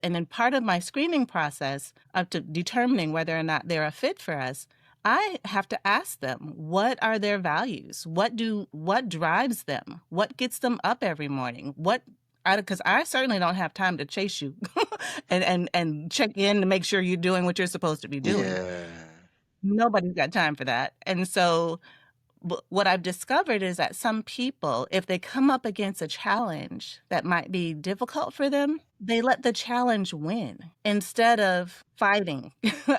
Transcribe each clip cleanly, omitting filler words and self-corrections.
And then part of my screening process of to determining whether or not they're a fit for us, I have to ask them, what are their values? What drives them? What gets them up every morning? Because I certainly don't have time to chase you and check in to make sure you're doing what you're supposed to be doing. Yeah. Nobody's got time for that. And so what I've discovered is that some people, if they come up against a challenge that might be difficult for them, they let the challenge win instead of fighting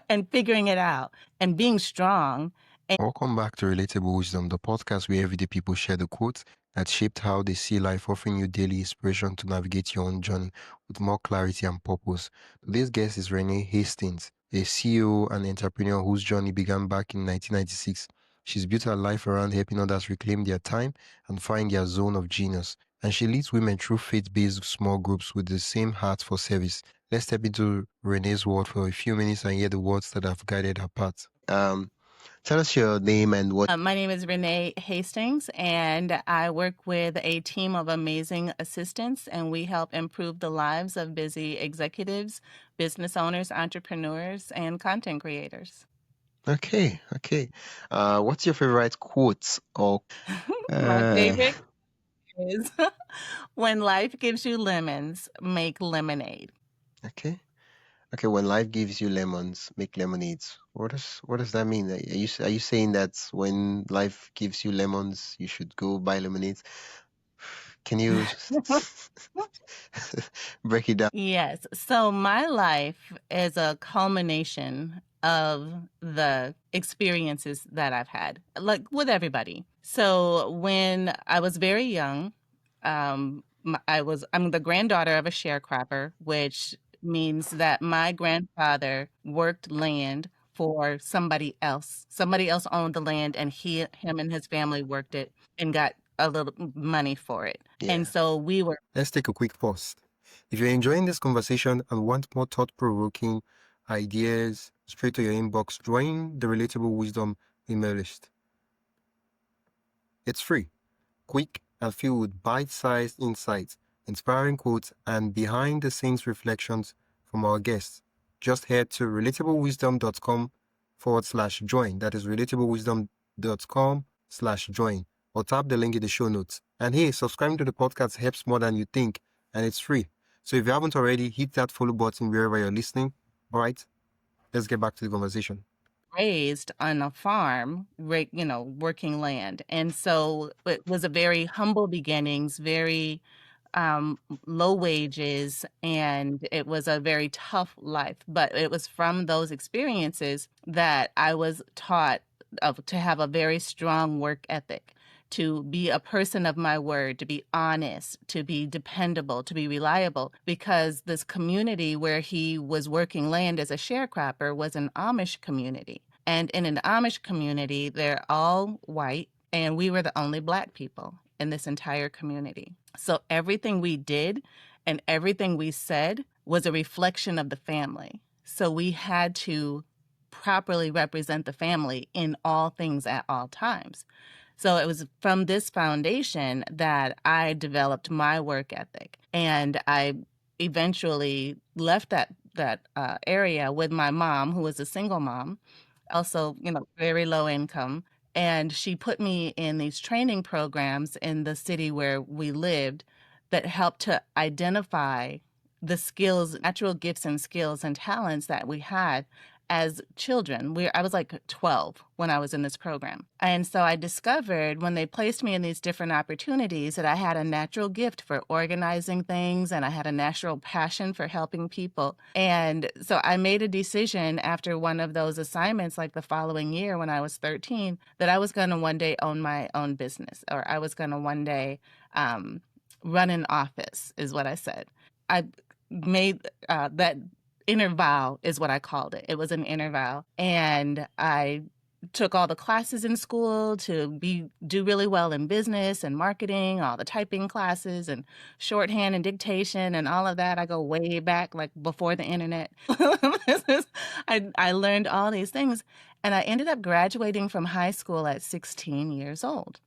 and figuring it out and being strong. Welcome back to Relatable Wisdom, the podcast where everyday people share the quotes that shaped how they see life, offering you daily inspiration to navigate your own journey with more clarity and purpose. Today's guest is Renee Hastings, a CEO and entrepreneur whose journey began back in 1996. She's built her life around helping others reclaim their time and find their zone of genius. And she leads women through faith-based small groups with the same heart for service. Let's step into Renee's world for a few minutes and hear the words that have guided her path. Tell us your name and what. My name is Renee Hastings, and I work with a team of amazing assistants, and we help improve the lives of busy executives, business owners, entrepreneurs, and content creators. Okay. What's your favorite quote or My favorite is when life gives you lemons, make lemonade. okay. Okay, when life gives you lemons, make lemonades. What does that mean? Are you saying that when life gives you lemons, you should go buy lemonades? Can you break it down? Yes. So my life is a culmination of the experiences that I've had, like with everybody. So when I was very young, I'm the granddaughter of a sharecropper, which means that my grandfather worked land for somebody else. Somebody else owned the land, and him and his family worked it and got a little money for it. Yeah. And so we were. Let's take a quick pause. If you're enjoying this conversation and want more thought-provoking ideas straight to your inbox, join the Relatable Wisdom email list. It's free, quick, and filled with bite-sized insights, inspiring quotes, and behind-the-scenes reflections from our guests. Just head to relatablewisdom.com/join. That is relatablewisdom.com/join. Or tap the link in the show notes. And hey, subscribing to the podcast helps more than you think, and it's free. So if you haven't already, hit that follow button wherever you're listening. All right, let's get back to the conversation. Raised on a farm, working land. And so it was a very humble beginnings, very low wages, and it was a very tough life. But it was from those experiences that I was taught to have a very strong work ethic, to be a person of my word, to be honest, to be dependable, to be reliable, because this community where he was working land as a sharecropper was an Amish community. And in an Amish community, they're all white, and we were the only Black people in this entire community. So everything we did and everything we said was a reflection of the family. So we had to properly represent the family in all things at all times. So it was from this foundation that I developed my work ethic, and I eventually left that area with my mom, who was a single mom, also, very low income. And she put me in these training programs in the city where we lived that helped to identify the skills, natural gifts and skills and talents that we had as children. I was like 12 when I was in this program. And so I discovered when they placed me in these different opportunities that I had a natural gift for organizing things, and I had a natural passion for helping people. And so I made a decision after one of those assignments, like the following year when I was 13, that I was going to one day own my own business, or I was going to one day run an office, is what I said. I made that Inner Vow is what I called it. It was an inner vow. And I took all the classes in school to do really well in business and marketing, all the typing classes and shorthand and dictation and all of that. I go way back, like before the internet. I learned all these things, and I ended up graduating from high school at 16 years old.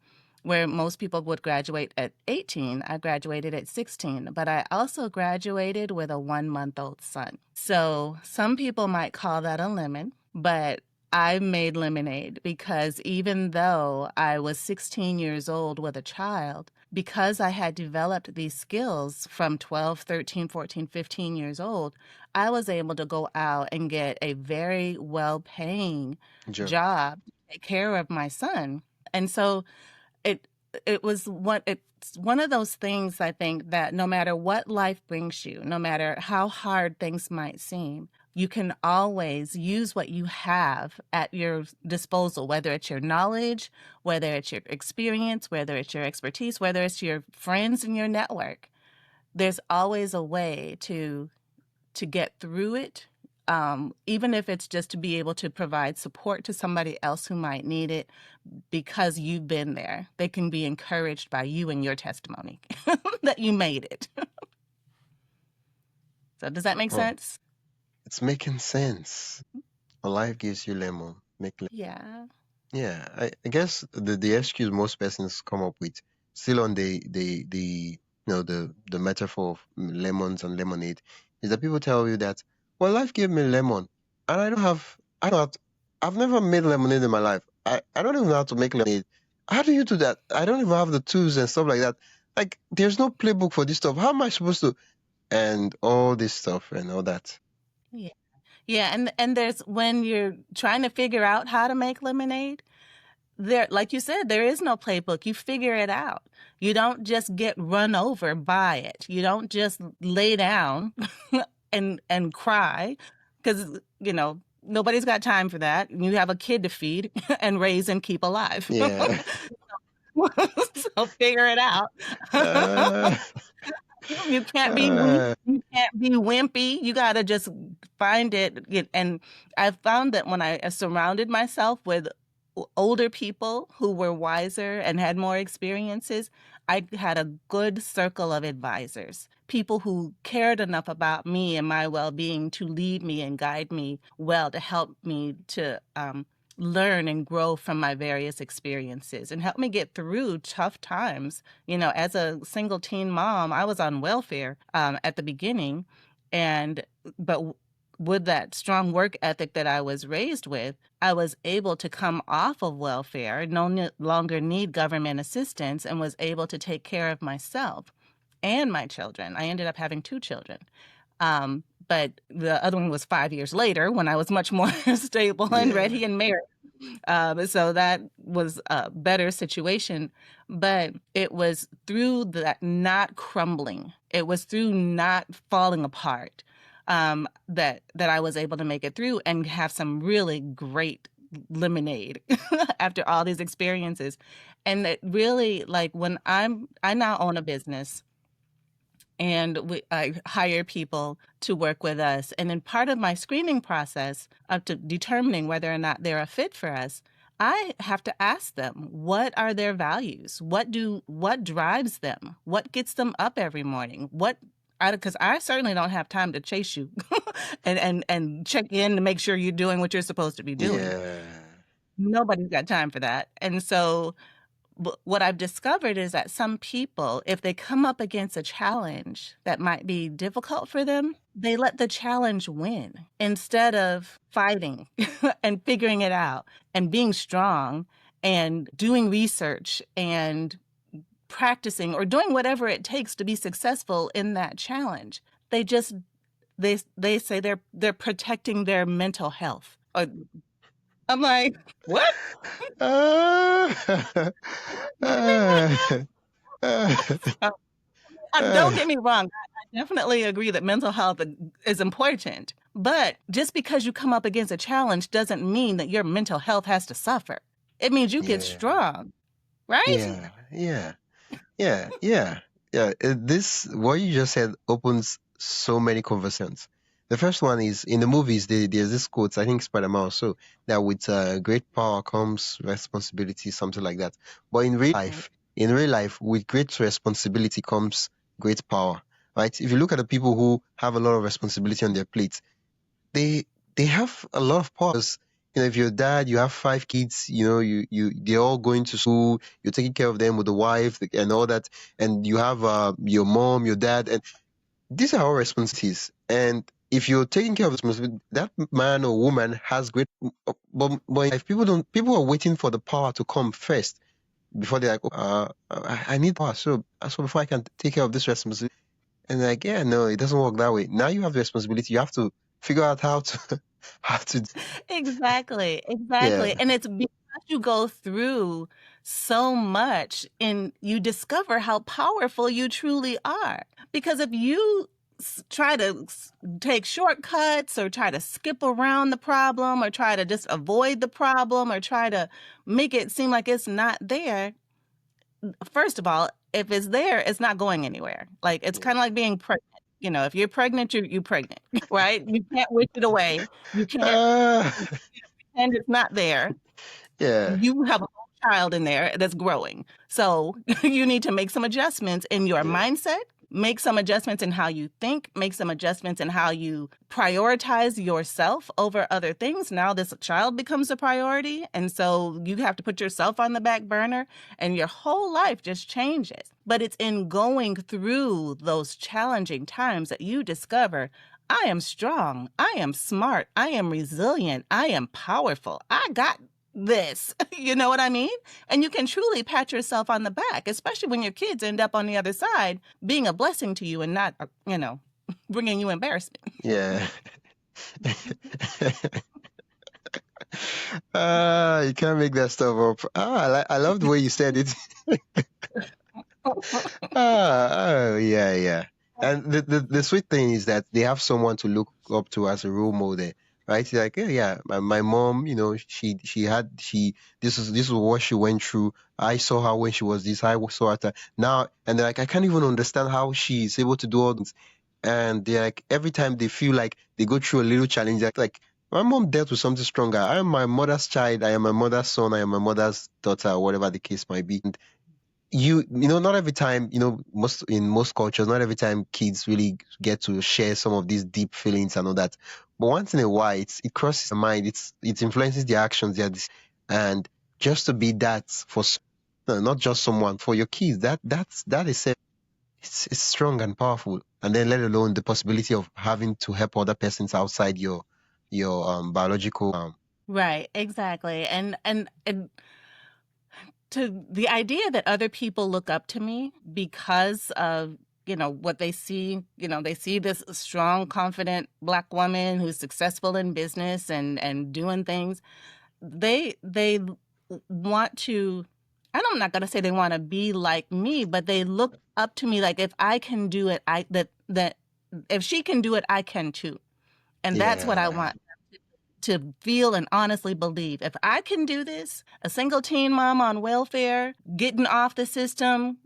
where most people would graduate at 18, I graduated at 16, but I also graduated with a 1-month-old son. So some people might call that a lemon, but I made lemonade because even though I was 16 years old with a child, because I had developed these skills from 12, 13, 14, 15 years old, I was able to go out and get a very well-paying Job. job to take care of my son. And so it it's one of those things, I think, that no matter what life brings you, no matter how hard things might seem, you can always use what you have at your disposal, whether it's your knowledge, whether it's your experience, whether it's your expertise, whether it's your friends and your network. There's always a way to get through it, even if it's just to be able to provide support to somebody else who might need it because you've been there. They can be encouraged by you and your testimony that you made it. So, does that make Oh, sense? it's making sense. When life gives you lemon, Yeah. yeah, I guess the excuse most persons come up with, still on the the metaphor of lemons and lemonade, is that people tell you that, well, life gave me lemon, and I don't have, I've never made lemonade in my life. I don't even know how to make lemonade. How do you do that? I don't even have the tools and stuff like that. Like, there's no playbook for this stuff. How am I supposed to? And all this stuff and all that. Yeah. Yeah, and there's when you're trying to figure out how to make lemonade, there, like you said, there is no playbook. You figure it out. You don't just get run over by it. You don't just lay down and cry because, nobody's got time for that. You have a kid to feed and raise and keep alive. Yeah. So figure it out. uh, You can't be weak. uh, You can't be wimpy. You got to just find it. And I found that when I surrounded myself with older people who were wiser and had more experiences, I had a good circle of advisors, people who cared enough about me and my well-being to lead me and guide me well, to help me to learn and grow from my various experiences and help me get through tough times. As a single teen mom, I was on welfare at the beginning, and but with that strong work ethic that I was raised with, I was able to come off of welfare, no longer need government assistance, and was able to take care of myself and my children. I ended up having 2 children. But the other one was 5 years later when I was much more stable and yeah. ready and married. So that was a better situation. But it was through that not crumbling, it was through not falling apart, that I was able to make it through and have some really great lemonade after all these experiences. And it really, like, I now own a business, and I hire people to work with us. And in part of my screening process of to determining whether or not they're a fit for us, I have to ask them, what are their values? What drives them? What gets them up every morning? Because I certainly don't have time to chase you and check in to make sure you're doing what you're supposed to be doing. Yeah. Nobody's got time for that. And so what I've discovered is that some people, if they come up against a challenge that might be difficult for them, they let the challenge win instead of fighting and figuring it out and being strong and doing research and practicing or doing whatever it takes to be successful in that challenge. They just they say they're protecting their mental health. I'm like, what? Uh, uh, uh, Don't uh, get me wrong. I definitely agree that mental health is important. But just because you come up against a challenge doesn't mean that your mental health has to suffer. It means you get yeah. strong, right? Yeah. Yeah. Yeah. Yeah. Yeah. This, what you just said, opens so many conversations. The first one is in the movies. There's this quote, I think Spider-Man also, that with great power comes responsibility, something like that. But Right. in real life, with great responsibility comes great power, right? If you look at the people who have a lot of responsibility on their plate, they they have a lot of powers. if you're a dad, you have 5 kids, they're all going to school, you're taking care of them with the wife and all that, and you have your mom, your dad, and these are all responsibilities. And if you're taking care of the responsibility, that man or woman has great. But if people are waiting for the power to come first before they're like, I need power, so before I can take care of this responsibility. And like, yeah, no, it doesn't work that way. Now you have the responsibility. You have to figure out how to, how to, Exactly, exactly, yeah, and it's because you go through so much and you discover how powerful you truly are. Because if you try to take shortcuts or try to skip around the problem or try to just avoid the problem or try to make it seem like it's not there, first of all, if it's there, it's not going anywhere. Like, it's yeah, kinda like being pregnant. If you're pregnant, you're pregnant, right? You can't wish it away. You can't uh, pretend it's not there. yeah, You have a whole child in there that's growing. So you need to make some adjustments in your yeah, mindset, make some adjustments in how you think, make some adjustments in how you prioritize yourself over other things. Now this child becomes a priority. And so you have to put yourself on the back burner and your whole life just changes. But it's in going through those challenging times that you discover I am strong. I am smart. I am resilient. I am powerful. I got this. You know what I mean? And you can truly pat yourself on the back, especially when your kids end up on the other side being a blessing to you and not, bringing you embarrassment. yeah. You can't make that stuff up. I love the way you said it. Oh, yeah, yeah. And the sweet thing is that they have someone to look up to as a role model, right? It's like, yeah, yeah, my mom, this is what she went through. I saw her when she was this, I saw her now, and they're like, I can't even understand how she is able to do all this. And they're like, every time they feel like they go through a little challenge, like my mom dealt with something stronger. I am my mother's child, I am my mother's son, I am my mother's daughter, or whatever the case might be. Not every time, most cultures, not every time kids really get to share some of these deep feelings and all that. But once in a while, it crosses their mind. It influences their actions, and just to be that for no, not just someone, for your kids, that is it's strong and powerful. And then let alone the possibility of having to help other persons outside your biological Right, exactly. And to the idea that other people look up to me because of what they see, they see this strong, confident Black woman who's successful in business and doing things. They want to, and I'm not going to say they want to be like me, but they look up to me like if I can do it, that if she can do it, I can too. And that's what I yeah, want to feel and honestly believe. If I can do this, a single teen mom on welfare, getting off the system,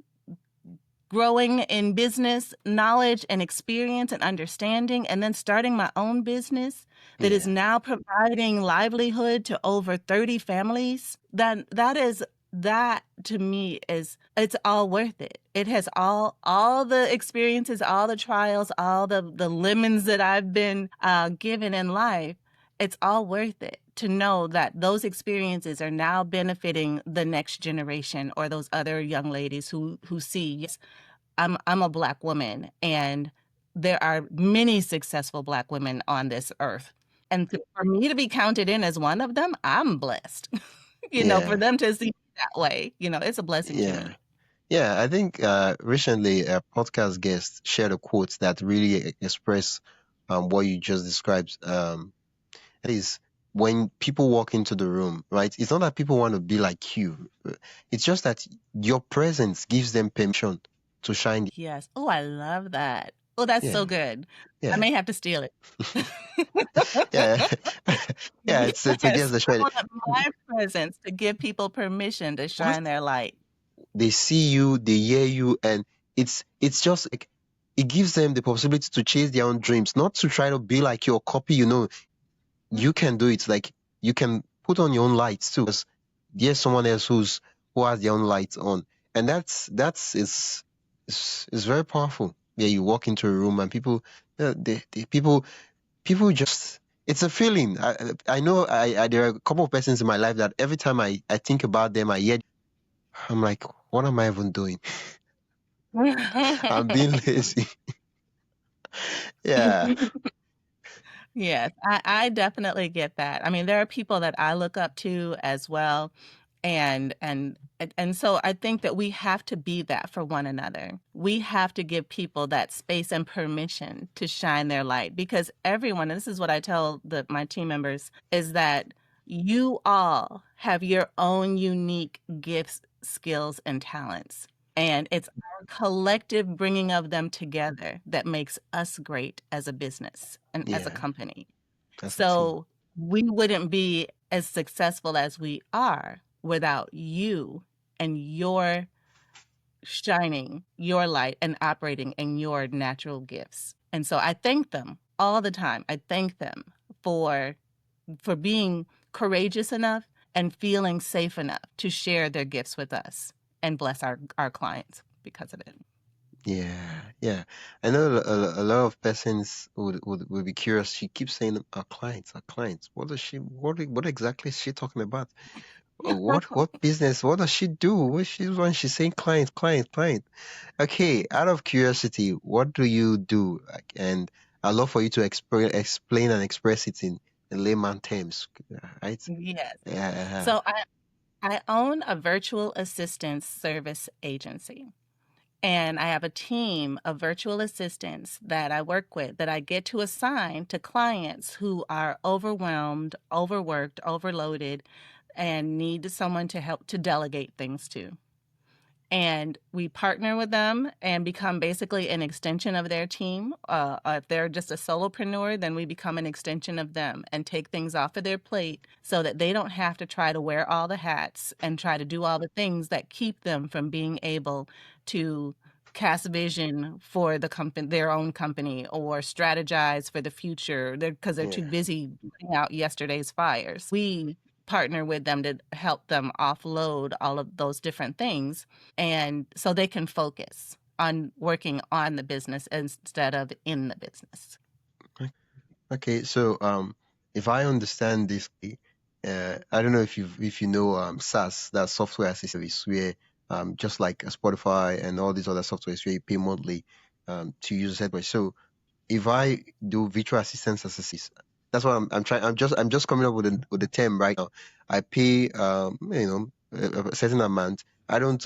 growing in business knowledge and experience and understanding, and then starting my own business that is yeah, now providing livelihood to over 30 families, then that to me is, it's all worth it. It has all the experiences, all the trials, all the lemons that I've been given in life. It's all worth it to know that those experiences are now benefiting the next generation or those other young ladies who see, yes, I'm a Black woman, and there are many successful Black women on this earth. And for me to be counted in as one of them, I'm blessed. For yeah, them to see it that way, it's a blessing to yeah. me. Yeah, I think recently a podcast guest shared a quote that really express what you just described. That is when people walk into the room, right? It's not that people want to be like you. It's just that your presence gives them permission to shine. Yes. Oh, I love that. Oh, that's so Yeah, good. I yeah, may have to steal it. yeah, yeah. It's against Yes, the I shade. want my presence to give people permission to Once shine their light. they see you, they hear you, and it's just like it gives them the possibility to chase their own dreams, not to try to be like your copy. You can do it. Like you can put on your own lights too. 'Cause there's someone else who has their own lights on, and that's is very powerful. Yeah, you walk into a room and people, people just it's a feeling. I know there are a couple of persons in my life that every time I think about them, I'm like, what am I even doing? I'm being lazy. Yeah. Yes, I definitely get that. I mean, there are people that I look up to as well, and so I think that we have to be that for one another. We have to give people that space and permission to shine their light because everyone, and this is what I tell my team members, is that you all have your own unique gifts, skills, and talents. And it's our collective bringing of them together that makes us great as a business and as a Yeah. company. As a team. So we wouldn't be as successful as we are without you and your shining your light and operating in your natural gifts. And so I thank them all the time. I thank them for being courageous enough and feeling safe enough to share their gifts with us and bless our clients because of it. Yeah, yeah. I know a lot of persons would be curious. She keeps saying our clients, our clients. What exactly is she talking about? What business? What does she do? When she's saying client, client, client. Okay, out of curiosity, what do you do? Like, and I'd love for you to explain and express it in layman terms, right? Yes. Yeah. So I own a virtual assistance service agency. And I have a team of virtual assistants that I work with that I get to assign to clients who are overwhelmed, overworked, overloaded, and need someone to help to delegate things to. And we partner with them and become basically an extension of their team. If they're just a solopreneur, then we become an extension of them and take things off of their plate so that they don't have to try to wear all the hats and try to do all the things that keep them from being able to cast vision for the company, their own company, or strategize for the future because they're too Yeah. busy putting out yesterday's fires. We partner with them to help them offload all of those different things and so they can focus on working on the business instead of in the business. Okay, so if I understand this, I don't know if you know SaaS, that software as a service, where just like Spotify and all these other softwares where you pay monthly to use it. So if I do virtual assistance as a service, that's what I'm trying. I'm just coming up with the term right now. I pay a certain amount. I don't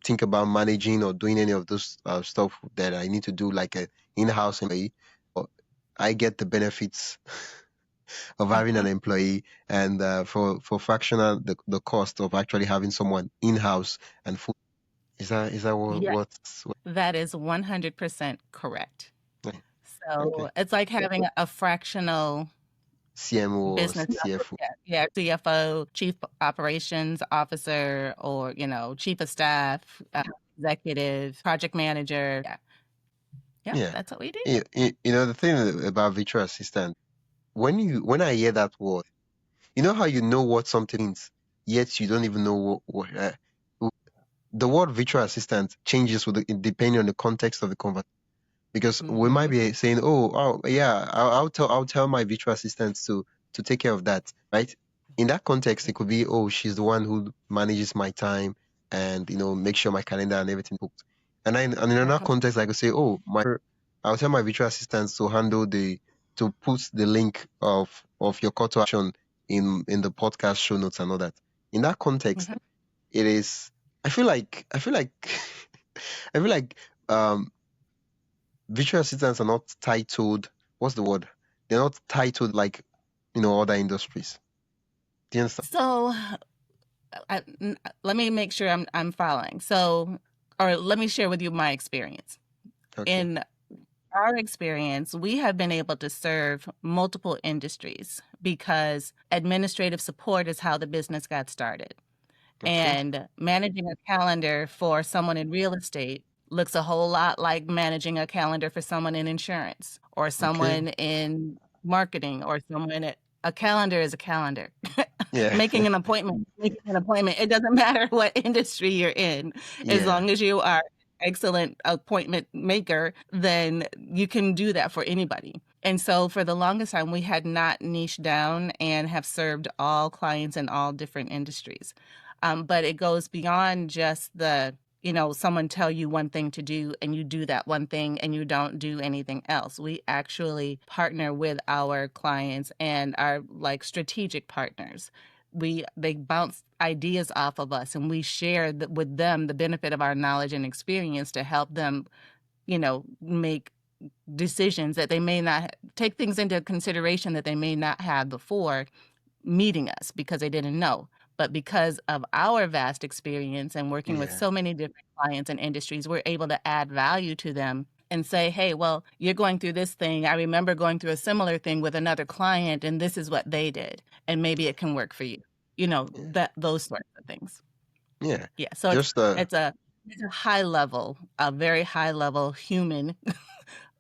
think about managing or doing any of those stuff that I need to do like a in-house employee. But I get the benefits of having an Mhm. employee, and for fractional the cost of actually having someone in-house and full. Is that Yeah, what that is 100% correct. okay. So Okay. it's like having a fractional CMO or business. CFO. Yeah, yeah, CFO, chief operations officer, or chief of staff, executive, project manager. Yeah, yep, Yeah. that's what we do. The thing about virtual assistant, when I hear that word, you know how you know what something means, yet you don't even know the word virtual assistant changes depending on the context of the conversation. Because we might Hmm. be saying, "Oh, yeah, I'll tell my virtual assistant to take care of that," right? In that context, it could be, "Oh, she's the one who manages my time and make sure my calendar and everything booked." And in another context, I could say, "Oh, I'll tell my virtual assistant to put the link of your call to action in the podcast show notes and all that." In that context, Hmm. it is. I feel like I feel like um virtual assistants are not titled, what's the word? They're not titled like, other industries. Do you understand? So let me make sure I'm following. So, or let me share with you my experience. Okay. In our experience, we have been able to serve multiple industries because administrative support is how the business got started. Okay. And managing a calendar for someone in real estate looks a whole lot like managing a calendar for someone in insurance or Okay. someone in marketing or someone at a calendar is a calendar. Yeah. Making an appointment, it doesn't matter what industry you're in. As Yeah. long as you are excellent appointment maker, then you can do that for anybody. And so for the longest time, we had not niched down and have served all clients in all different industries. But it goes beyond just someone tell you one thing to do and you do that one thing and you don't do anything else. We actually partner with our clients and are like strategic partners. They bounce ideas off of us and we share with them the benefit of our knowledge and experience to help them, make decisions that they may not take things into consideration that they may not have before meeting us because they didn't know. But because of our vast experience and working with Yeah. so many different clients and industries, we're able to add value to them and say, hey, well, you're going through this thing. I remember going through a similar thing with another client, and this is what they did. And maybe it can work for you. Yeah. Those sorts of things. Yeah. Yeah. So Just it's a high level, a very high level human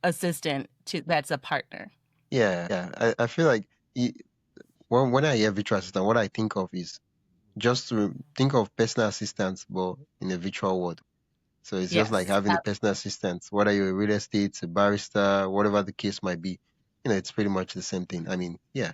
assistant that's a partner. yeah. I feel like when I hear virtual assistant, what I think of is just to think of personal assistants, but in a virtual world. So it's just like Yes. having a personal assistant, whether you're a real estate, a barrister, whatever the case might be. It's pretty much the same thing. I mean, yeah.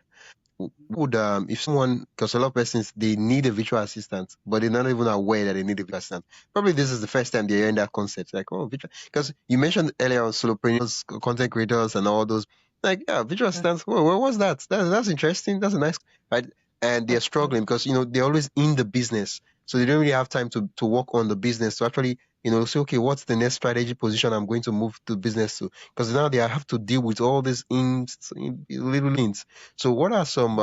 Would if someone, because a lot of persons they need a virtual assistant, but they're not even aware that they need a virtual assistant. Probably this is the first time they're hearing that concept. Like, oh, virtual, because you mentioned earlier on solopreneurs, content creators, and all those. Like, yeah, virtual assistants. What's that? That's interesting. That's a nice, right? And they're struggling because they're always in the business, so they don't really have time to work on the business to actually say, okay, what's the next strategy position I'm going to move to business to? Because now they have to deal with all these little things. So what are some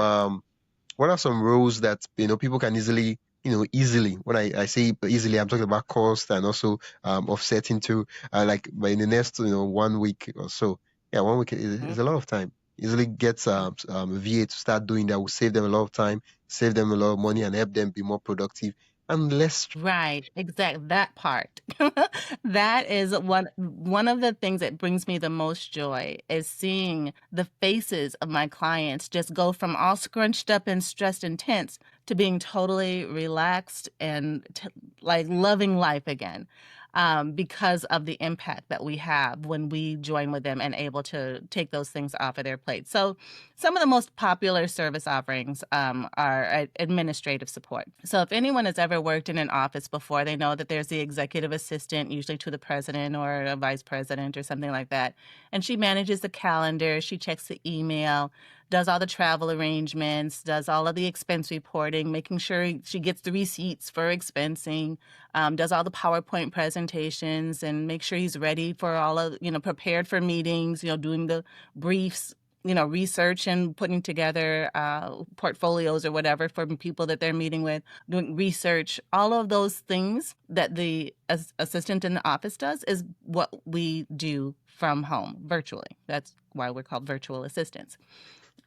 roles that people can easily, when I say easily, I'm talking about cost and also offsetting to like by in the next 1 week or so. Yeah, 1 week is a lot of time. Easily gets a VA to start doing that will save them a lot of time, save them a lot of money, and help them be more productive and less. Right, exact that part. That is one of the things that brings me the most joy is seeing the faces of my clients just go from all scrunched up and stressed and tense to being totally relaxed and like loving life again. Because of the impact that we have when we join with them and able to take those things off of their plate. So, some of the most popular service offerings are administrative support. So, if anyone has ever worked in an office before, they know that there's the executive assistant, usually to the president or a vice president or something like that. And she manages the calendar, she checks the email, does all the travel arrangements, does all of the expense reporting, making sure she gets the receipts for expensing, does all the PowerPoint presentations, and make sure he's ready for all of, prepared for meetings, doing the briefs, research and putting together portfolios or whatever for people that they're meeting with, doing research, all of those things that the assistant in the office does is what we do from home virtually. That's why we're called virtual assistants.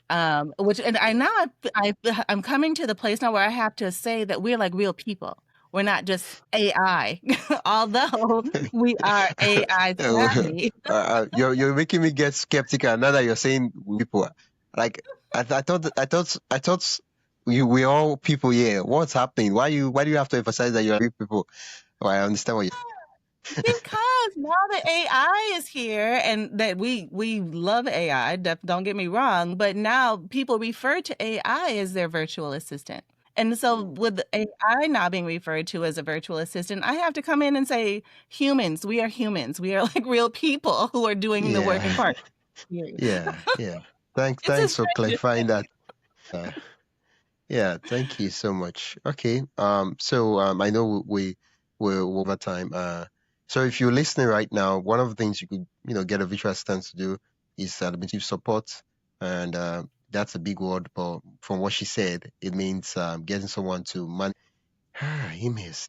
And I'm coming to the place now where I have to say that we're like real people. We're not just AI, although we are AI savvy. You're making me get skeptical now that you're saying people. Like I thought we all people here. What's happening? Why do you have to emphasize that you're real people? Oh, I understand what you. Because now that AI is here and that we love AI, don't get me wrong, but now people refer to AI as their virtual assistant. And so with AI now being referred to as a virtual assistant, I have to come in and say, humans, we are humans. We are like real people who are doing the work in Yeah, part. yeah. It's a Thanks for strange. clarifying that. Uh, Yeah, thank you so much. Okay. So I know we're over time. So if you're listening right now, one of the things you could, get a virtual assistant to do is administrative support, and that's a big word, but from what she said, it means getting someone to manage emails,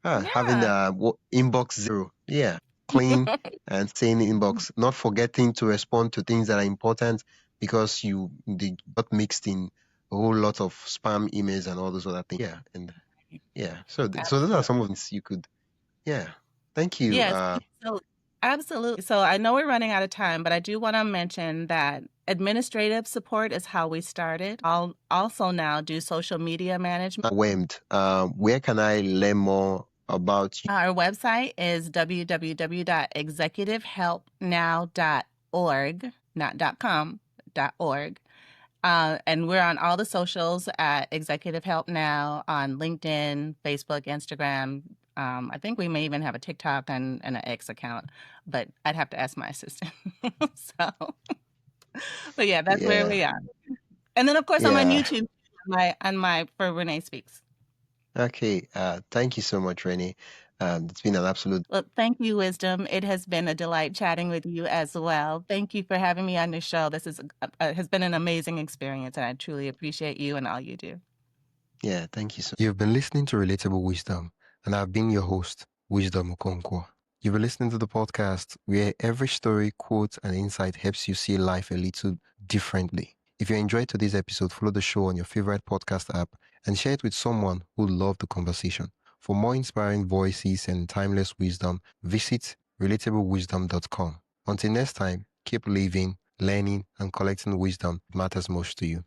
having Yeah. inbox zero, yeah, clean and staying in inbox, not forgetting to respond to things that are important because they got mixed in a whole lot of spam emails and all those other things. Yeah, and yeah, so those are some of the things you could. Yeah, thank you. Yes. So absolutely. So I know we're running out of time, but I do want to mention that administrative support is how we started. I'll also now do social media management. Whelmed. Where can I learn more about you? Our website is www.executivehelpnow.org. not .com, .org. And we're on all the socials at Executive Help Now on LinkedIn, Facebook, Instagram. I think we may even have a TikTok and an X account, but I'd have to ask my assistant. So, but yeah, that's where Yeah. we are. And then of course I'm on Yeah. YouTube on my for Renee Speaks. Okay. Thank you so much, Renee. It's been an absolute. Well, thank you, Wisdom. It has been a delight chatting with you as well. Thank you for having me on the show. This has been an amazing experience, and I truly appreciate you and all you do. Yeah, thank you so. You've been listening to Relatable Wisdom, and I've been your host, Wisdom Okonkwo. You've been listening to the podcast where every story, quote, and insight helps you see life a little differently. If you enjoyed today's episode, follow the show on your favorite podcast app and share it with someone who loved the conversation. For more inspiring voices and timeless wisdom, visit relatablewisdom.com. Until next time, keep living, learning, and collecting wisdom that matters most to you.